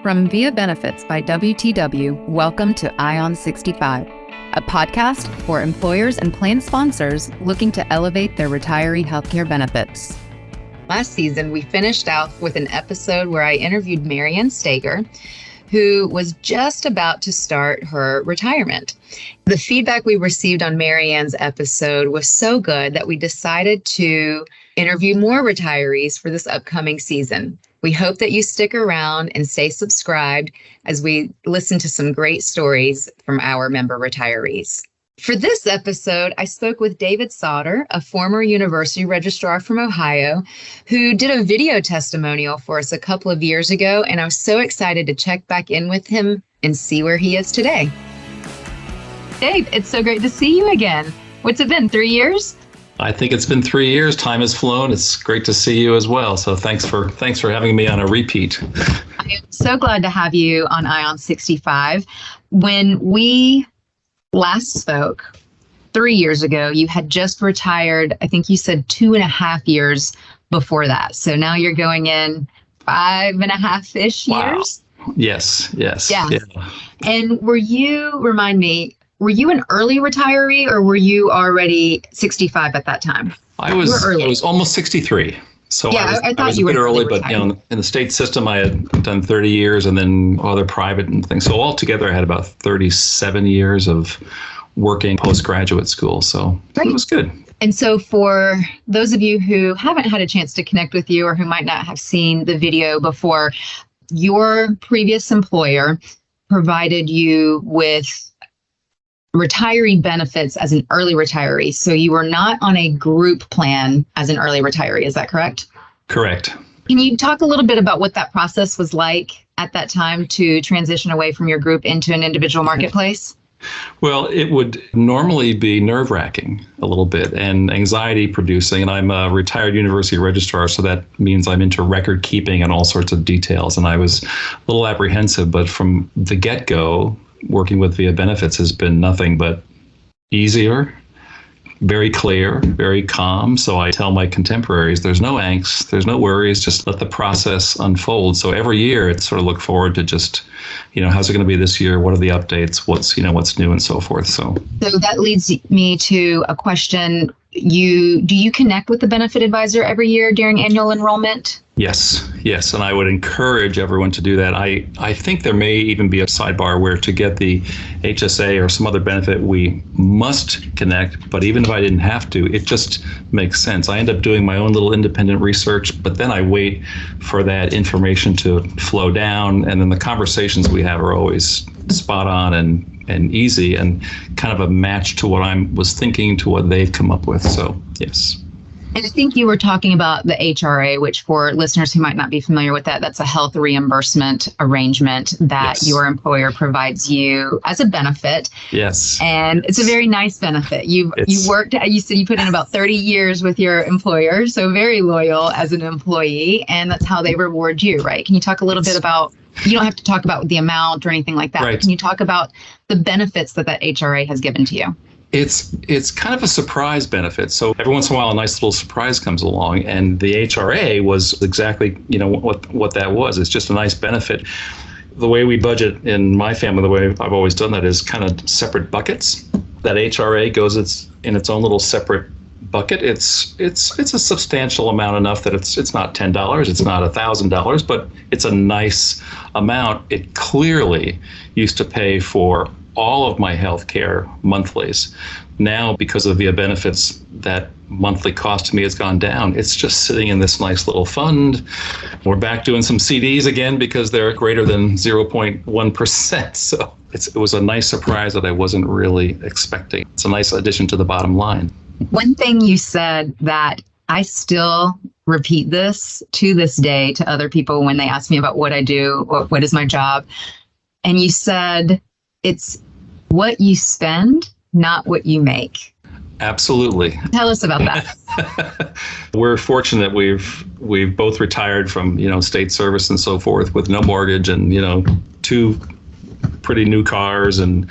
From Via Benefits by WTW, welcome to ION 65, a podcast for employers and plan sponsors looking to elevate their retiree healthcare benefits. Last season, we finished off with an episode where I interviewed Marianne Stager, who was just about to start her retirement. The feedback we received on Marianne's episode was so good that we decided to interview more retirees for this upcoming season. We hope that you stick around and stay subscribed as we listen to some great stories from our member retirees. For this episode, I spoke with David Sauter, a former university registrar from Ohio, who did a video testimonial for us a couple of years ago, and I was so excited to check back in with him and see where he is today. Dave, it's so great to see you again. What's it been, 3 years? I think it's been 3 years. Time has flown. It's great to see you as well. So thanks for having me on a repeat. I am so glad to have you on ION 65. When we last spoke 3 years ago, you had just retired. I think you said 2.5 years before that. So now you're going in 5.5-ish years. Wow. Yes. Yeah. And remind me, were you an early retiree or were you already 65 at that time? I was almost 63. So yeah, I was a bit early, but in the state system, I had done 30 years and then other private and things. So altogether, I had about 37 years of working postgraduate school. So It was good. And so for those of you who haven't had a chance to connect with you or who might not have seen the video before, your previous employer provided you with retiree benefits as an early retiree. So you were not on a group plan as an early retiree. Is that correct? Correct. Can you talk a little bit about what that process was like at that time to transition away from your group into an individual marketplace? Well, it would normally be nerve-wracking a little bit and anxiety-producing. And I'm a retired university registrar, so that means I'm into record keeping and all sorts of details. And I was a little apprehensive, but from the get-go, working with Via Benefits has been nothing but easier, very clear, very calm. So I tell my contemporaries, there's no angst, there's no worries, just let the process unfold. So every year it's sort of look forward to just, how's it going to be this year? What are the updates? What's new and so forth. So that leads me to a question. Do you connect with the benefit advisor every year during annual enrollment? Yes. And I would encourage everyone to do that. I think there may even be a sidebar where to get the HSA or some other benefit, we must connect. But even if I didn't have to, it just makes sense. I end up doing my own little independent research, but then I wait for that information to flow down. And then the conversations we have are always spot on and easy and kind of a match to what I was thinking to what they've come up with. So, yes. And I think you were talking about the HRA, which for listeners who might not be familiar with that, that's a health reimbursement arrangement that your employer provides you as a benefit. Yes. And it's a very nice benefit. You said you put in about 30 years with your employer, so very loyal as an employee, and that's how they reward you, right? Can you talk a little bit about, you don't have to talk about the amount or anything like that, right. But can you talk about the benefits that HRA has given to you? It's kind of a surprise benefit. So every once in a while, a nice little surprise comes along, and the HRA was exactly, what that was. It's just a nice benefit. The way we budget in my family, the way I've always done that is kind of separate buckets. That HRA goes in its own little separate bucket. It's a substantial amount, enough that it's not $10, it's not $1,000, but it's a nice amount. It clearly used to pay for all of my health care monthlies. Now, because of Via Benefits, that monthly cost to me has gone down. It's just sitting in this nice little fund. We're back doing some CDs again because they're greater than 0.1%. So it was a nice surprise that I wasn't really expecting. It's a nice addition to the bottom line. One thing you said that I still repeat this to this day to other people when they ask me about what I do, what is my job. And you said, it's what you spend, not what you make. Absolutely. Tell us about that. We're fortunate we've both retired from state service and so forth with no mortgage and 2 pretty new cars, and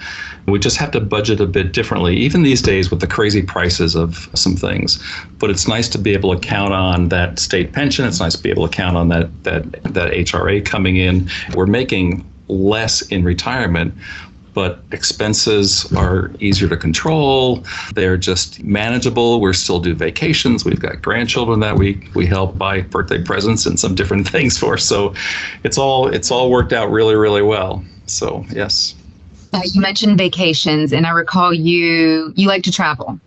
we just have to budget a bit differently, even these days with the crazy prices of some things. But it's nice to be able to count on that state pension. It's nice to be able to count on that HRA coming in. We're making less in retirement, but expenses are easier to control. They're just manageable. We still do vacations. We've got grandchildren that we help buy birthday presents and some different things for. So it's all worked out really, really well. So yes. You mentioned vacations, and I recall you like to travel.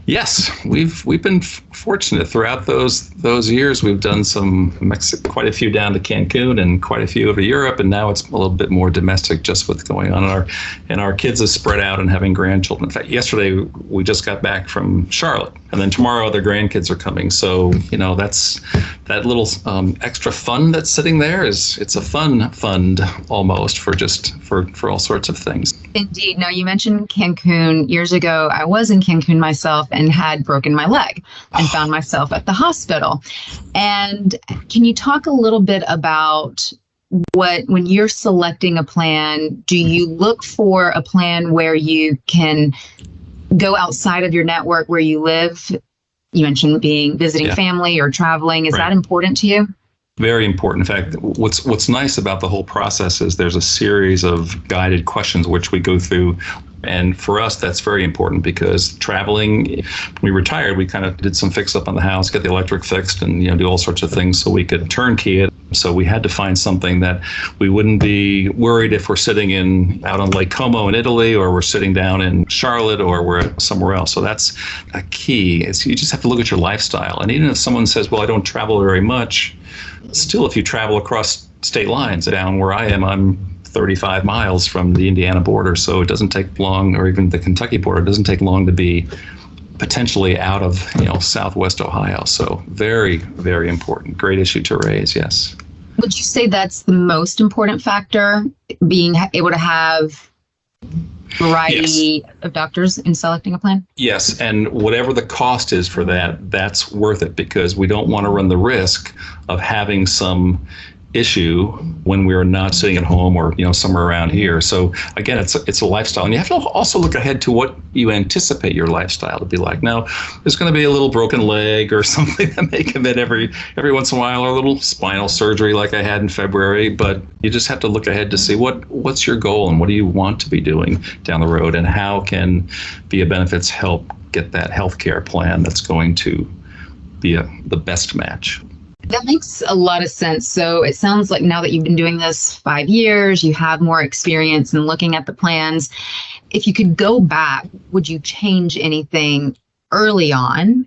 Yes, we've been fortunate throughout those years. We've done quite a few down to Cancun and quite a few over to Europe, and now it's a little bit more domestic, just what's going on. And our kids have spread out and having grandchildren. In fact, yesterday we just got back from Charlotte, and then tomorrow their grandkids are coming. So that's that little extra fund that's sitting there it's a fun fund almost for all sorts of things. Indeed. Now, you mentioned Cancun. Years ago, I was in Cancun myself and had broken my leg and found myself at the hospital. And can you talk a little bit about when you're selecting a plan, do you look for a plan where you can go outside of your network where you live? You mentioned visiting family or traveling. Is that important to you? Very important. In fact, what's nice about the whole process is there's a series of guided questions which we go through. And for us, that's very important because traveling, when we retired, we kind of did some fix up on the house, get the electric fixed and, do all sorts of things so we could turnkey it. So we had to find something that we wouldn't be worried if we're sitting out on Lake Como in Italy, or we're sitting down in Charlotte, or we're somewhere else. So that's a key. You just have to look at your lifestyle. And even if someone says, well, I don't travel very much, still, if you travel across state lines, down where I am, I'm 35 miles from the Indiana border, so it doesn't take long, or even the Kentucky border, it doesn't take long to be potentially out of Southwest Ohio. So very, very important. Great issue to raise, yes. Would you say that's the most important factor, being able to have variety of doctors in selecting a plan? Yes, and whatever the cost is for that, that's worth it, because we don't want to run the risk of having some issue when we're not sitting at home or somewhere around here. So again, it's a lifestyle, and you have to also look ahead to what you anticipate your lifestyle to be like. Now, there's going to be a little broken leg or something that may come in every once in a while, or a little spinal surgery like I had in February. But you just have to look ahead to see what's your goal and what do you want to be doing down the road, and how can VIA Benefits help get that healthcare plan that's going to be the best match. That makes a lot of sense. So it sounds like now that you've been doing this 5 years, you have more experience in looking at the plans. If you could go back, would you change anything early on?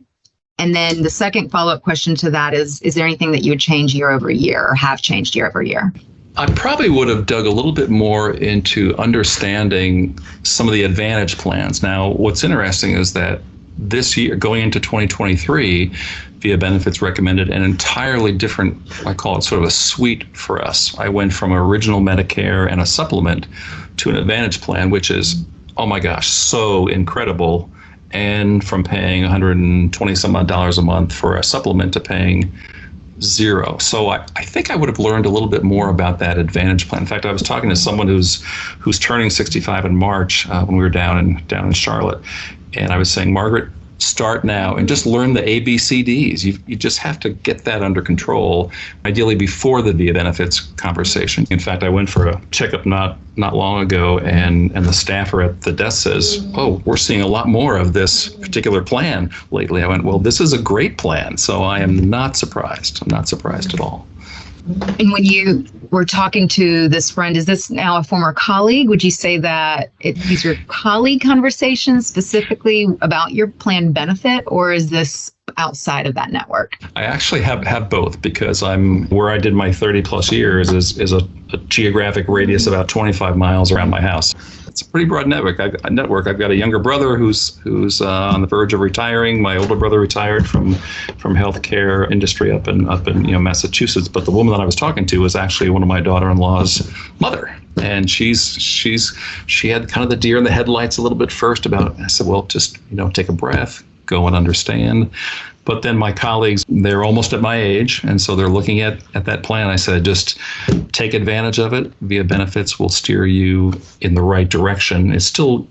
And then the second follow-up question to that is there anything that you would change year over year or have changed year over year? I probably would have dug a little bit more into understanding some of the advantage plans. Now, what's interesting is that this year, going into 2023, VIA Benefits recommended an entirely different, I call it sort of a suite for us. I went from original Medicare and a supplement to an Advantage plan, which is, oh my gosh, so incredible. And from paying $120 some odd a month for a supplement to paying zero. So I think I would have learned a little bit more about that Advantage plan. In fact, I was talking to someone who's turning 65 in March when we were down in Charlotte. And I was saying, Margaret, start now and just learn the ABCDs. You just have to get that under control, ideally before the VIA Benefits conversation. In fact, I went for a checkup not long ago, and the staffer at the desk says, oh, we're seeing a lot more of this particular plan lately. I went, well, this is a great plan, so I am not surprised. I'm not surprised at all. And when you were talking to this friend, is this now a former colleague? Would you say that these are colleague conversations specifically about your plan benefit, or is this outside of that network? I actually have both, because where I did my 30 plus years is a geographic radius about 25 miles around my house. It's a pretty broad network. I've got a younger brother who's on the verge of retiring. My older brother retired from healthcare industry up in Massachusetts. But the woman that I was talking to was actually one of my daughter-in-law's mother, and she had kind of the deer in the headlights a little bit first about. I said, well, just take a breath. go and understand. But then my colleagues, they're almost at my age, and so they're looking at that plan. I said, just take advantage of it. Via Benefits will steer you in the right direction. It's still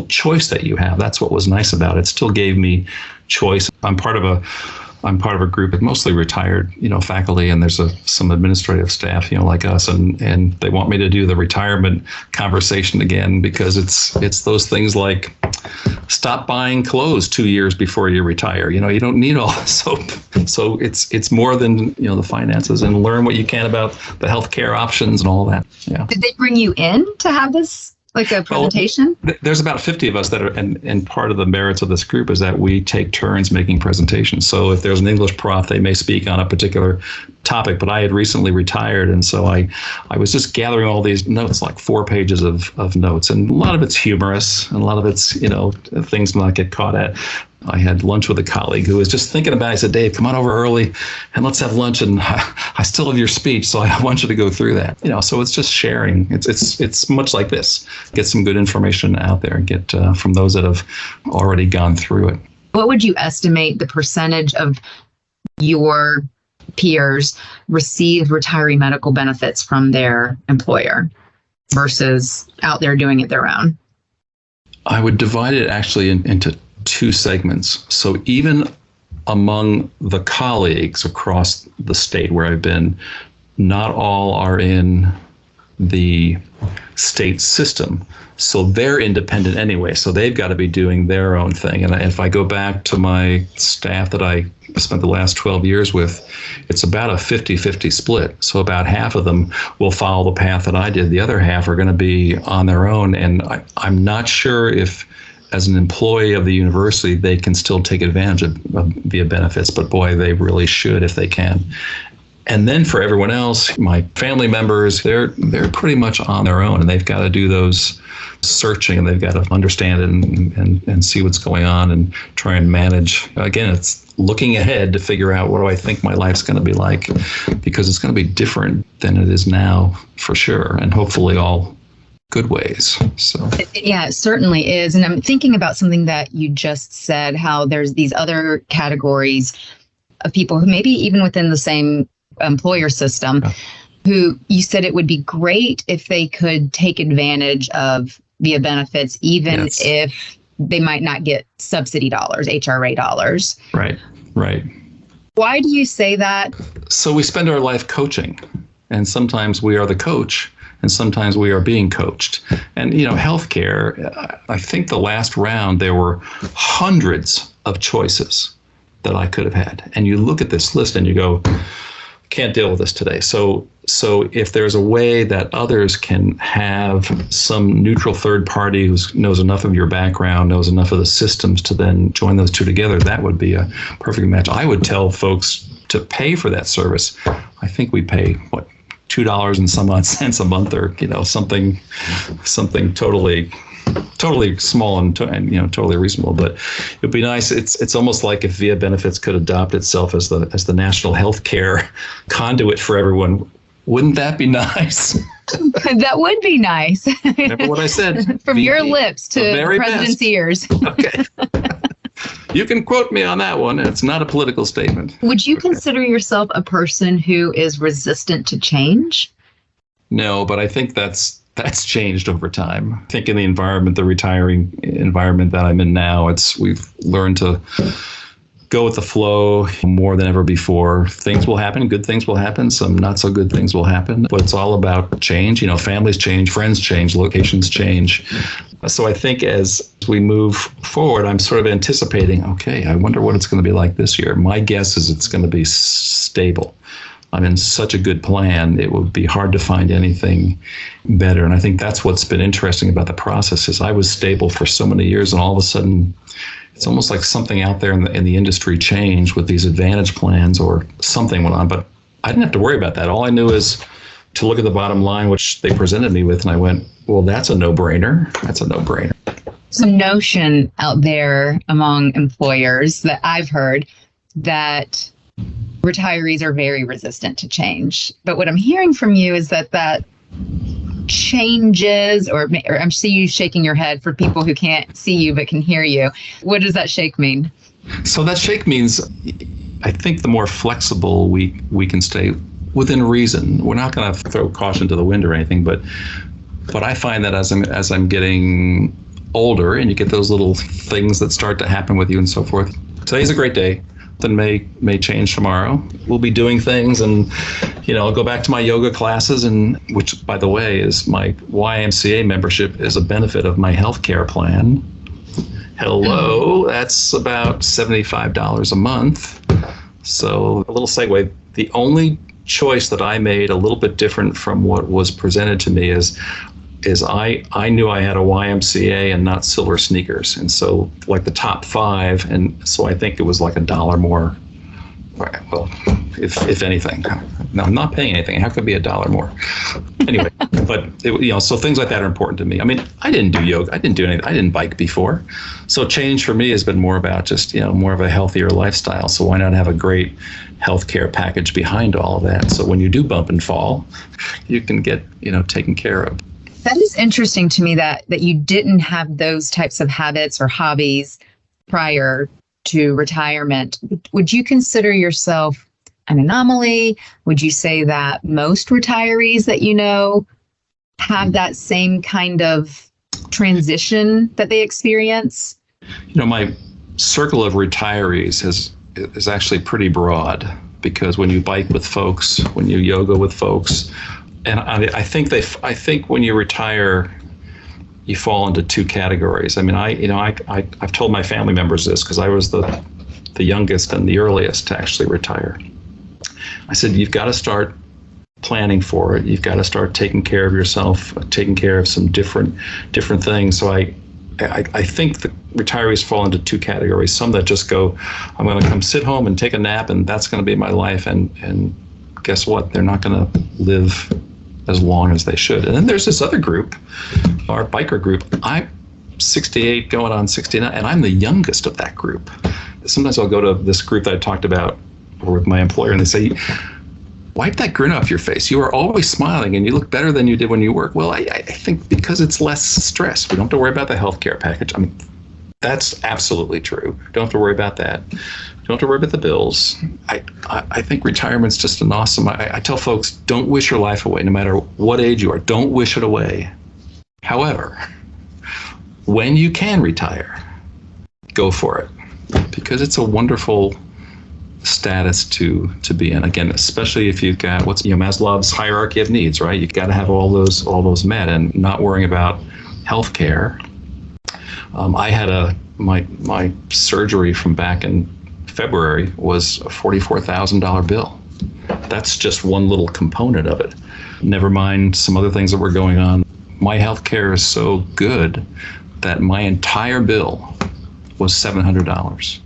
choice that you have. That's what was nice about it. It still gave me choice. I'm part of a group of mostly retired, faculty, and there's some administrative staff, like us, and they want me to do the retirement conversation again, because it's those things like stop buying clothes 2 years before you retire. You don't need all this. So it's more than the finances, and learn what you can about the healthcare options and all that. Yeah. Did they bring you in to have this? Like a presentation? Well, there's about 50 of us that are, and part of the merits of this group is that we take turns making presentations. So if there's an English prof, they may speak on a particular topic, but I had recently retired, and so I was just gathering all these notes, like 4 pages of notes, and a lot of it's humorous, and a lot of it's, things to not get caught at. I had lunch with a colleague who was just thinking about it. I said, Dave, come on over early and let's have lunch. And I still have your speech, so I want you to go through that. So it's just sharing. It's much like this. Get some good information out there and get from those that have already gone through it. What would you estimate the percentage of your peers receive retiree medical benefits from their employer versus out there doing it their own? I would divide it actually into 2 segments. So even among the colleagues across the state where I've been, not all are in the state system. So they're independent anyway. So they've got to be doing their own thing. And if I go back to my staff that I spent the last 12 years with, it's about a 50-50 split. So about half of them will follow the path that I did. The other half are going to be on their own. And I'm not sure if, as an employee of the university, they can still take advantage of via benefits, but boy, they really should if they can. And then for everyone else, my family members, they're pretty much on their own, and they've got to do those searching, and they've got to understand it and see what's going on and try and manage. Again, it's looking ahead to figure out what do I think my life's going to be like, because it's going to be different than it is now for sure, and hopefully all good ways. So yeah, it certainly is. And I'm thinking about something that you just said, how there's these other categories of people who maybe even within the same employer system, who you said it would be great if they could take advantage of via benefits, even if they might not get subsidy dollars, HRA dollars. Right. Why do you say that? So we spend our life coaching, and sometimes we are the coach, and sometimes we are being coached. And, healthcare, I think the last round, there were hundreds of choices that I could have had. And you look at this list and you go, can't deal with this today. So if there's a way that others can have some neutral third party who knows enough of your background, knows enough of the systems to then join those two together, that would be a perfect match. I would tell folks to pay for that service. I think we pay, $2 and some odd cents a month, or something totally small and totally reasonable. But it'd be nice. It's almost like if Via Benefits could adopt itself as the national health care conduit for everyone. Wouldn't that be nice? That would be nice. Remember what I said? From your lips to the president's ears. Okay. You can quote me on that one. It's not a political statement. Would you consider yourself a person who is resistant to change? No, but I think that's changed over time. I think in the environment, the retiring environment that I'm in now, we've learned to go with the flow more than ever before. Things will happen. Good things will happen. Some not so good things will happen. But it's all about change. Families change, friends change, locations change. So I think as we move forward, I'm sort of anticipating, okay, I wonder what it's going to be like this year. My guess is it's going to be stable. I'm in such a good plan, it would be hard to find anything better. And I think that's what's been interesting about the process is I was stable for so many years, and all of a sudden, it's almost like something out there in the industry changed with these advantage plans, or something went on. But I didn't have to worry about that. All I knew is to look at the bottom line, which they presented me with, and I went, well, that's a no-brainer. That's a no-brainer. Some notion out there among employers that I've heard that retirees are very resistant to change. But what I'm hearing from you is that changes, or I see you shaking your head for people who can't see you but can hear you. What does that shake mean? So that shake means, I think the more flexible we can stay within reason. We're not going to throw caution to the wind or anything, but I find that as I'm getting older, and you get those little things that start to happen with you and so forth. Today's a great day. Then may change tomorrow. We'll be doing things, and I'll go back to my yoga classes, and which, by the way, is my YMCA membership is a benefit of my healthcare plan. Hello, that's about $75 a month. So a little segue. The only choice that I made a little bit different from what was presented to me is I knew I had a YMCA and not silver sneakers. And so like the top 5, and so I think it was like $1 more. Well, if anything. No, I'm not paying anything. How could it be $1 more? Anyway, but so things like that are important to me. I mean, I didn't do yoga. I didn't do anything. I didn't bike before. So change for me has been more about just, more of a healthier lifestyle. So why not have a great healthcare package behind all of that? So when you do bump and fall, you can get, taken care of. That is interesting to me that you didn't have those types of habits or hobbies prior to retirement. Would you consider yourself an anomaly? Would you say that most retirees that have that same kind of transition that they experience? My circle of retirees is actually pretty broad, because when you bike with folks, when you yoga with folks, and I think when you retire, you fall into 2 categories. I mean, I've told my family members this, because I was the youngest and the earliest to actually retire. I said, you've got to start planning for it. You've got to start taking care of yourself, taking care of some different things. So I think the retirees fall into 2 categories. Some that just go, I'm going to come sit home and take a nap, and that's going to be my life. And guess what? They're not going to live as long as they should. And then there's this other group, our biker group. I'm 68 going on 69, and I'm the youngest of that group. Sometimes I'll go to this group that I talked about with my employer, and they say, wipe that grin off your face. You are always smiling, and you look better than you did when you work. Well, I think because it's less stress. We don't have to worry about the healthcare package. I mean, that's absolutely true. Don't have to worry about that. Don't have to worry about the bills. I think retirement's just an awesome. I tell folks, don't wish your life away, no matter what age you are. Don't wish it away. However, when you can retire, go for it, because it's a wonderful status to be in. Again, especially if you've got Maslow's hierarchy of needs, right? You've got to have all those met, and not worrying about health care. I had my surgery from back in February was a $44,000 bill. That's just one little component of it. Never mind some other things that were going on. My health care is so good that my entire bill was $700.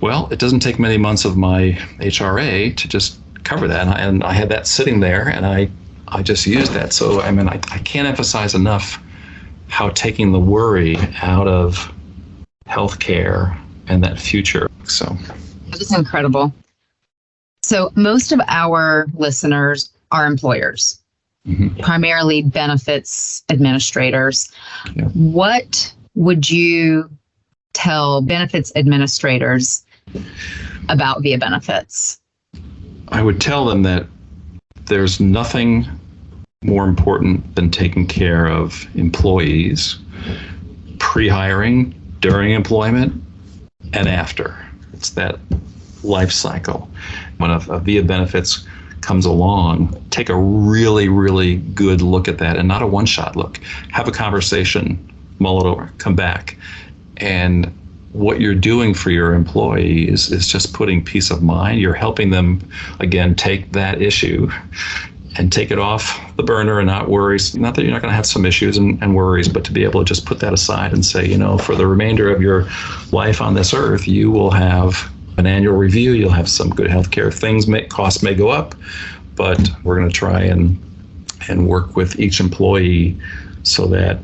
Well, it doesn't take many months of my HRA to just cover that, and I had that sitting there, and I just used that. So I mean, I can't emphasize enough how taking the worry out of healthcare and that future. So that is incredible. So most of our listeners are employers, primarily benefits administrators. Yeah. What would you tell benefits administrators about VIA benefits? I would tell them that there's nothing more important than taking care of employees, pre-hiring, during employment, and after. It's that life cycle. When a VIA benefits comes along, take a really, really good look at that, and not a one-shot look. Have a conversation, mull it over, come back. And what you're doing for your employees is just putting peace of mind. You're helping them, again, take that issue and take it off the burner and not worry. Not that you're not going to have some issues and worries, but to be able to just put that aside and say, for the remainder of your life on this earth, you will have an annual review. You'll have some good healthcare things. Costs may go up, but we're going to try and work with each employee so that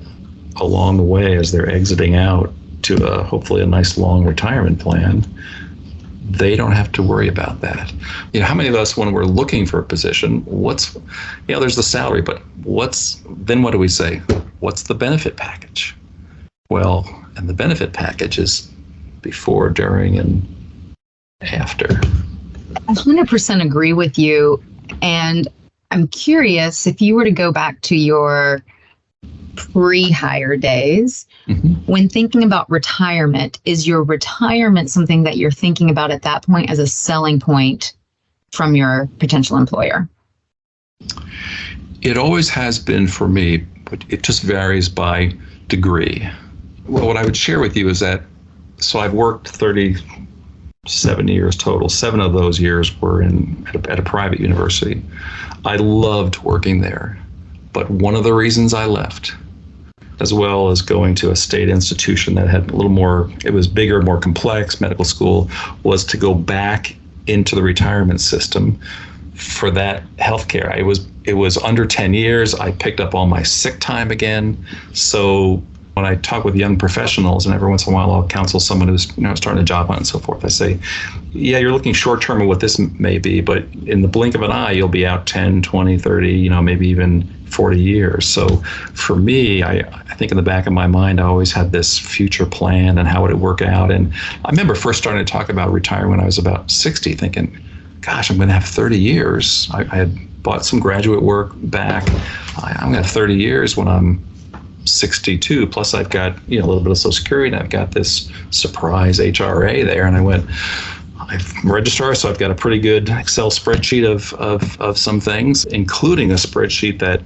along the way, as they're exiting out to hopefully a nice long retirement plan, they don't have to worry about that. How many of us, when we're looking for a position, there's the salary, but then what do we say? What's the benefit package? Well, and the benefit package is before, during, and after. I 100% agree with you. And I'm curious, if you were to go back to your pre-hire days, when thinking about retirement, is your retirement something that you're thinking about at that point as a selling point from your potential employer? It always has been for me, but it just varies by degree. Well, what I would share with you is that, so I've worked 37 years total. 7 of those years were at a private university. I loved working there, but one of the reasons I left, as well as going to a state institution that had a little more, it was bigger, more complex, medical school, was to go back into the retirement system for that healthcare. It was under 10 years. I picked up all my sick time again. So when I talk with young professionals, and every once in a while I'll counsel someone who's starting a job hunt and so forth, I say, yeah, you're looking short term at what this may be, but in the blink of an eye, you'll be out 10, 20, 30, maybe even 40 years. So for me, I think in the back of my mind, I always had this future plan and how would it work out. And I remember first starting to talk about retiring when I was about 60, thinking, gosh, I'm going to have 30 years. I had bought some graduate work back. I'm going to have 30 years when I'm 62. Plus I've got a little bit of Social Security, and I've got this surprise HRA there. And I went, I'm a registrar, so I've got a pretty good Excel spreadsheet of some things, including a spreadsheet that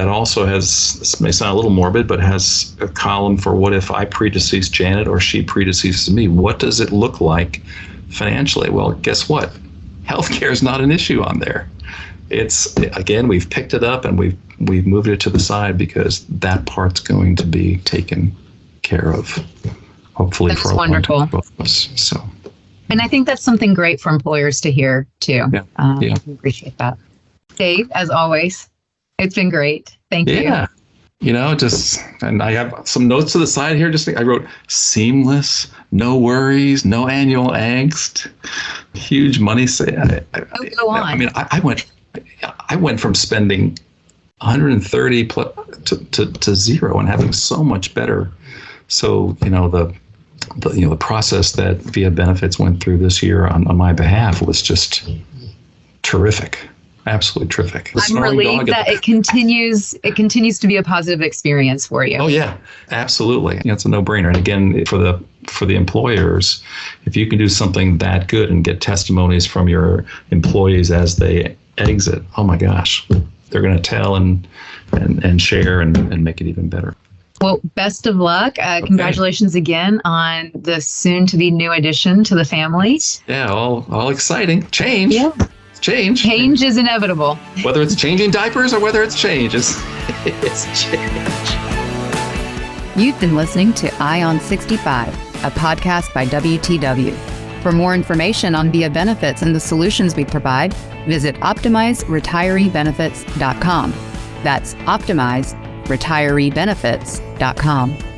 also has, this may sound a little morbid, but has a column for what if I predecease Janet or she predeceases me? What does it look like financially? Well, guess what? Healthcare is not an issue on there. It's, again, we've picked it up and we've moved it to the side because that part's going to be taken care of, hopefully. That's for a wonderful. Long time, both of us. So. And I think that's something great for employers to hear too. Yeah. I appreciate that. Dave, as always, it's been great. Thank you. Yeah. And I have some notes to the side here. I wrote seamless, no worries, no annual angst, huge money save. Go on. I mean, I went from spending 130 to zero and having so much better. So, the process that Via Benefits went through this year on my behalf was just terrific. Absolutely terrific. I'm relieved that it continues to be a positive experience for you. Oh yeah, absolutely. It's a no-brainer. And again, for the employers, if you can do something that good and get testimonies from your employees as they exit, oh my gosh, they're going to tell and share and make it even better. Well, best of luck. Congratulations again on the soon-to-be new addition to the family. Yeah, all exciting. Change. Yeah. Change is inevitable. Whether it's changing diapers or whether it's change, it's change. You've been listening to Ion 65, a podcast by WTW. For more information on Via Benefits and the solutions we provide, visit OptimizeRetireeBenefits.com. That's OptimizeRetireeBenefits.com.